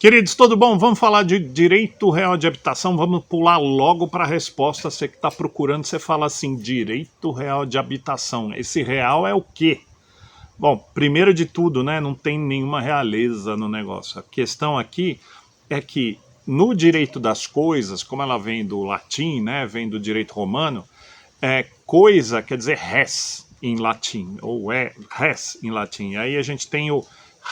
Queridos, tudo bom? Vamos falar de direito real de habitação. Vamos pular logo para a resposta. Você que está procurando, você fala assim: direito real de habitação. Esse real é o quê? Bom, primeiro de tudo, né, não tem nenhuma realeza no negócio. A questão aqui é que no direito das coisas, como ela vem do latim, né, vem do direito romano, coisa quer dizer res em latim, ou é res em latim. Aí a gente tem o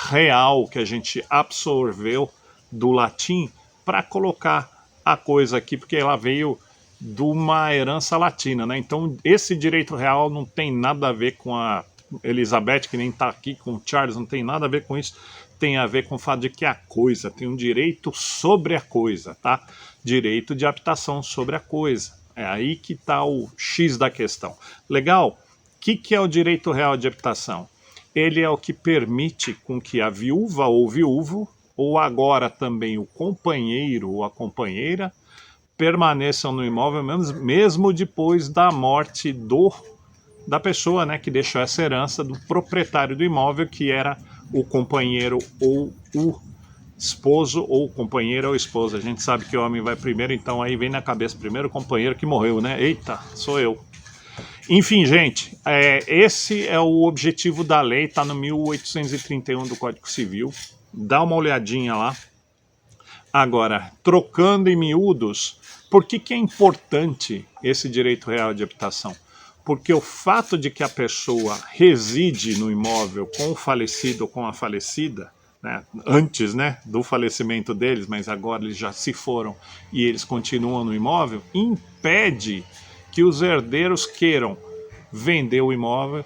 real que a gente absorveu do latim para colocar a coisa aqui, porque ela veio de uma herança latina, né? Então esse direito real não tem nada a ver com a Elizabeth, que nem está aqui, com o Charles, não tem nada a ver com isso, tem a ver com o fato de que a coisa tem um direito sobre a coisa, tá? Direito de habitação sobre a coisa. É aí que está o X da questão. Legal? O que é o direito real de habitação? Ele é o que permite com que a viúva ou viúvo, ou agora também o companheiro ou a companheira, permaneçam no imóvel mesmo depois da morte da pessoa, né, que deixou essa herança, do proprietário do imóvel, que era o companheiro ou o esposo, ou companheira ou esposa. A gente sabe que o homem vai primeiro, então aí vem na cabeça primeiro o companheiro que morreu, né? Eita, sou eu. Enfim, gente, esse é o objetivo da lei, está no 1831 do Código Civil. Dá uma olhadinha lá. Agora, trocando em miúdos, por que é importante esse direito real de habitação? Porque o fato de que a pessoa reside no imóvel com o falecido ou com a falecida, né, antes, né, do falecimento deles, mas agora eles já se foram e eles continuam no imóvel, impede que os herdeiros queiram vender o imóvel,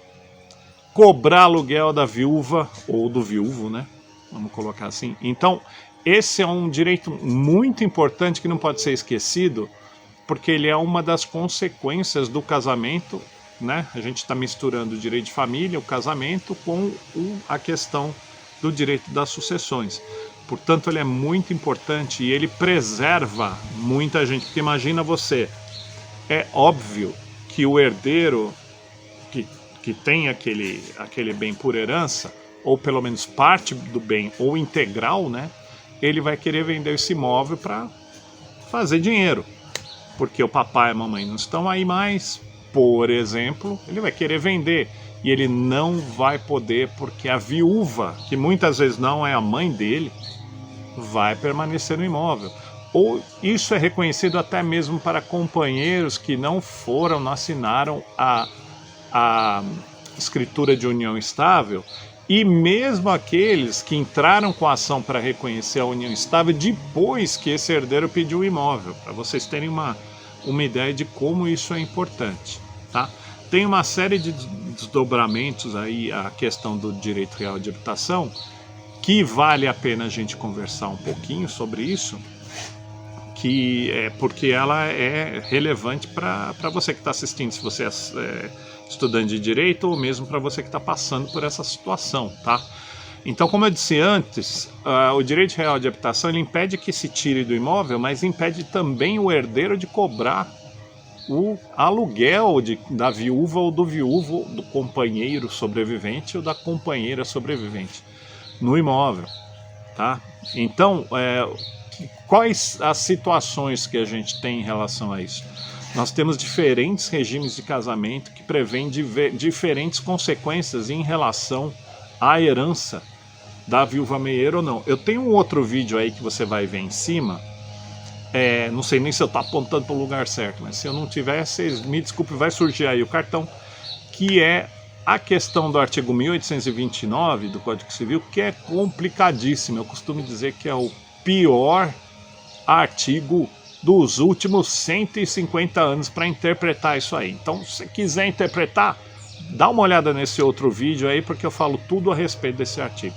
cobrar aluguel da viúva ou do viúvo, né? Vamos colocar assim. Então, esse é um direito muito importante que não pode ser esquecido, porque ele é uma das consequências do casamento, né? A gente está misturando o direito de família, o casamento, com a questão do direito das sucessões. Portanto, ele é muito importante e ele preserva muita gente. Porque imagina você, é óbvio que o herdeiro que tem aquele bem por herança, ou pelo menos parte do bem, ou integral, né? Ele vai querer vender esse imóvel para fazer dinheiro. Porque o papai e a mamãe não estão aí mais, por exemplo, ele vai querer vender. E ele não vai poder, porque a viúva, que muitas vezes não é a mãe dele, vai permanecer no imóvel. Ou isso é reconhecido até mesmo para companheiros que não assinaram a escritura de união estável, e mesmo aqueles que entraram com a ação para reconhecer a união estável depois que esse herdeiro pediu o imóvel, para vocês terem uma ideia de como isso é importante, tá? Tem uma série de desdobramentos aí, a questão do direito real de habitação, que vale a pena a gente conversar um pouquinho sobre isso, porque ela é relevante para você que está assistindo, se você é estudante de direito, ou mesmo para você que está passando por essa situação, tá? Então, como eu disse antes, o direito real de habitação ele impede que se tire do imóvel, mas impede também o herdeiro de cobrar o aluguel da viúva ou do viúvo, do companheiro sobrevivente ou da companheira sobrevivente no imóvel, tá? Então, quais as situações que a gente tem em relação a isso? Nós temos diferentes regimes de casamento que prevêem diferentes consequências em relação à herança da viúva meieira ou não. Eu tenho um outro vídeo aí que você vai ver em cima, não sei nem se eu estou apontando para o lugar certo, mas se eu não tiver, vocês me desculpem, vai surgir aí o cartão, que é a questão do artigo 1829 do Código Civil, que é complicadíssimo. Eu costumo dizer que é o pior artigo dos últimos 150 anos para interpretar isso aí. Então, se você quiser interpretar, dá uma olhada nesse outro vídeo aí, porque eu falo tudo a respeito desse artigo.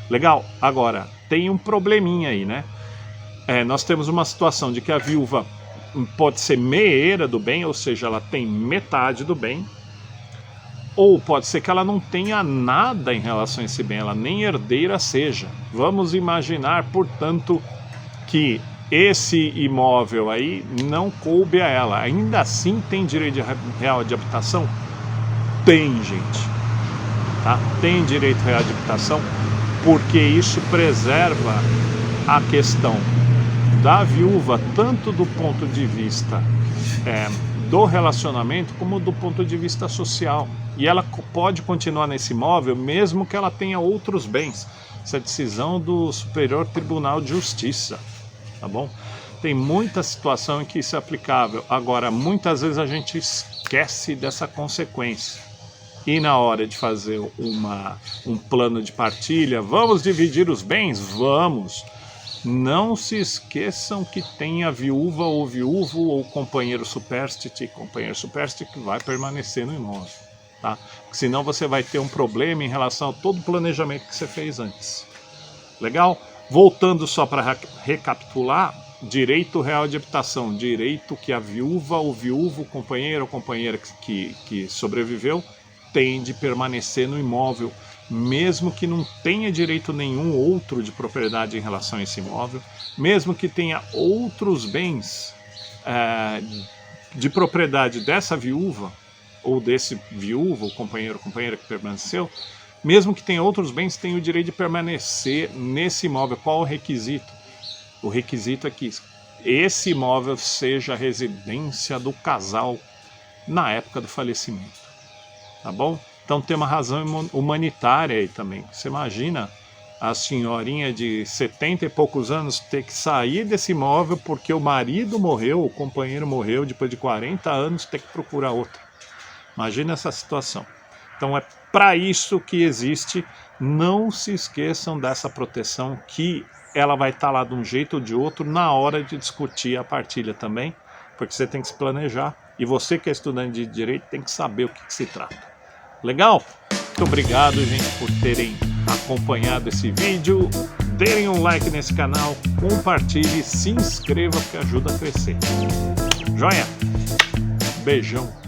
Legal? Agora, tem um probleminha aí, né? Nós temos uma situação de que a viúva pode ser meieira do bem, ou seja, ela tem metade do bem, ou pode ser que ela não tenha nada em relação a esse bem, ela nem herdeira seja. Vamos imaginar, portanto, que esse imóvel aí não coube a ela. Ainda assim tem direito real de habitação? Tem, gente. Tá? Tem direito real de habitação, porque isso preserva a questão da viúva, tanto do ponto de vista do relacionamento, como do ponto de vista social. E ela pode continuar nesse imóvel mesmo que ela tenha outros bens. Essa é a decisão do Superior Tribunal de Justiça, tá bom? Tem muita situação em que isso é aplicável. Agora, muitas vezes a gente esquece dessa consequência. E na hora de fazer um plano de partilha, vamos dividir os bens? Vamos! Não se esqueçam que tem a viúva ou viúvo ou companheiro supérstite que vai permanecer no imóvel, tá? Porque senão você vai ter um problema em relação a todo o planejamento que você fez antes. Legal? Voltando só para recapitular, direito real de habitação, direito que a viúva ou viúvo, companheiro ou companheira que sobreviveu tem de permanecer no imóvel, mesmo que não tenha direito nenhum outro de propriedade em relação a esse imóvel, mesmo que tenha outros bens de propriedade dessa viúva, ou desse viúvo, ou companheiro ou companheira que permaneceu, mesmo que tenha outros bens, tem o direito de permanecer nesse imóvel. Qual o requisito? O requisito é que esse imóvel seja a residência do casal na época do falecimento, tá bom? Então tem uma razão humanitária aí também. Você imagina a senhorinha de 70 e poucos anos ter que sair desse imóvel porque o marido morreu, o companheiro morreu, depois de 40 anos ter que procurar outro. Imagina essa situação. Então é para isso que existe. Não se esqueçam dessa proteção, que ela vai estar lá de um jeito ou de outro na hora de discutir a partilha também, porque você tem que se planejar, e você que é estudante de direito tem que saber o que se trata. Legal? Muito obrigado, gente, por terem acompanhado esse vídeo. Deem um like nesse canal, compartilhe, se inscreva, que ajuda a crescer. Joia? Beijão.